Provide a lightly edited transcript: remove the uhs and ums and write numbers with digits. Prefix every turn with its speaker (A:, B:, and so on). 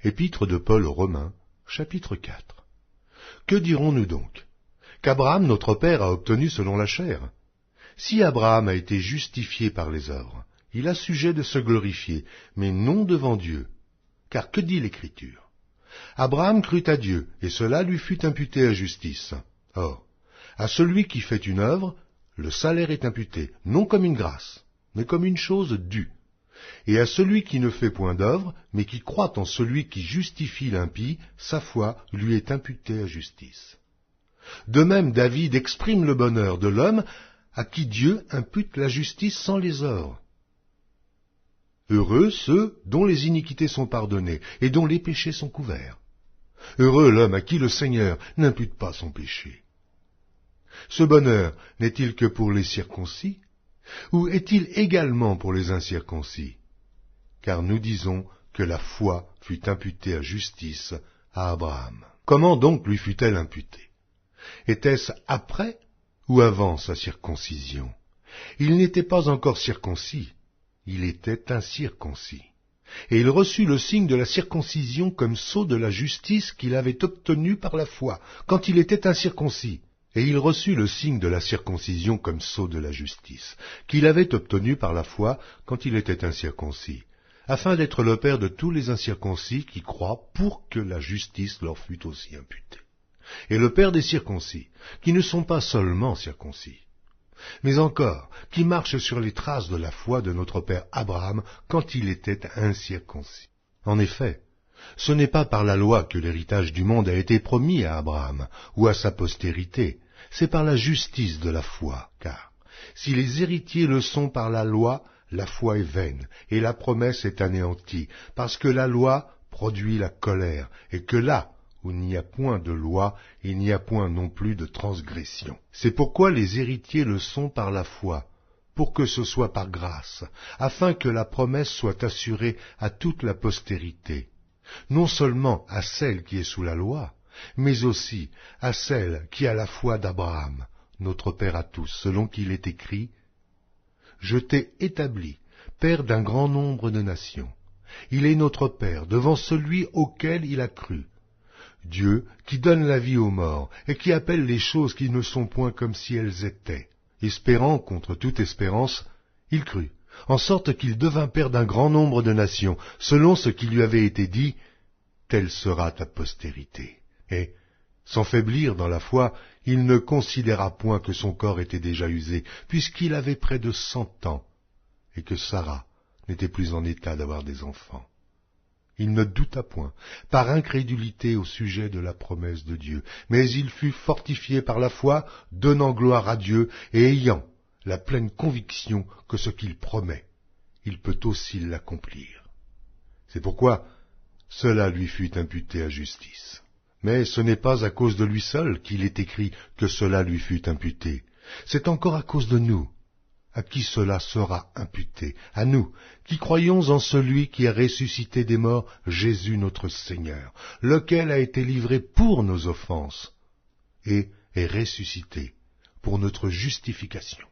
A: Épître de Paul aux Romains, chapitre 4. Que dirons-nous donc? Qu'Abraham, notre père, a obtenu selon la chair. Si Abraham a été justifié par les œuvres, il a sujet de se glorifier, mais non devant Dieu. Car que dit l'Écriture? Abraham crut à Dieu, et cela lui fut imputé à justice. Or, à celui qui fait une œuvre, le salaire est imputé, non comme une grâce, mais comme une chose due. Et à celui qui ne fait point d'œuvre, mais qui croit en celui qui justifie l'impie, sa foi lui est imputée à justice. De même, David exprime le bonheur de l'homme à qui Dieu impute la justice sans les œuvres. Heureux ceux dont les iniquités sont pardonnées et dont les péchés sont couverts. Heureux l'homme à qui le Seigneur n'impute pas son péché. Ce bonheur n'est-il que pour les circoncis, ou est-il également pour les incirconcis? Car nous disons que la foi fut imputée à justice à Abraham. Comment donc lui fut-elle imputée? Était-ce après ou avant sa circoncision? Il n'était pas encore circoncis, il était incirconcis. Et il reçut le signe de la circoncision comme sceau de la justice qu'il avait obtenue par la foi, quand il était incirconcis. Et il reçut le signe de la circoncision comme sceau de la justice, qu'il avait obtenu par la foi quand il était incirconcis, afin d'être le père de tous les incirconcis qui croient pour que la justice leur fût aussi imputée. Et le père des circoncis, qui ne sont pas seulement circoncis, mais encore qui marchent sur les traces de la foi de notre père Abraham quand il était incirconcis. En effet, ce n'est pas par la loi que l'héritage du monde a été promis à Abraham ou à sa postérité, c'est par la justice de la foi, car si les héritiers le sont par la loi est vaine, et la promesse est anéantie, parce que la loi produit la colère, et que là où il n'y a point de loi, il n'y a point non plus de transgression. C'est pourquoi les héritiers le sont par la foi, pour que ce soit par grâce, afin que la promesse soit assurée à toute la postérité, non seulement à celle qui est sous la loi, mais aussi à celle qui a la foi d'Abraham, notre Père à tous, selon qu'il est écrit « Je t'ai établi, Père d'un grand nombre de nations. Il est notre Père devant celui auquel il a cru. Dieu qui donne la vie aux morts et qui appelle les choses qui ne sont point comme si elles étaient. Espérant contre toute espérance, il crut, en sorte qu'il devint Père d'un grand nombre de nations, selon ce qui lui avait été dit « Telle sera ta postérité. » Et, sans faiblir dans la foi, il ne considéra point que son corps était déjà usé, puisqu'il avait près de 100 ans, et que Sarah n'était plus en état d'avoir des enfants. Il ne douta point, par incrédulité au sujet de la promesse de Dieu, mais il fut fortifié par la foi, donnant gloire à Dieu, et ayant la pleine conviction que ce qu'il promet, il peut aussi l'accomplir. C'est pourquoi cela lui fut imputé à justice. Mais ce n'est pas à cause de lui seul qu'il est écrit que cela lui fut imputé. C'est encore à cause de nous, à qui cela sera imputé, à nous, qui croyons en celui qui a ressuscité des morts, Jésus notre Seigneur, lequel a été livré pour nos offenses, et est ressuscité pour notre justification.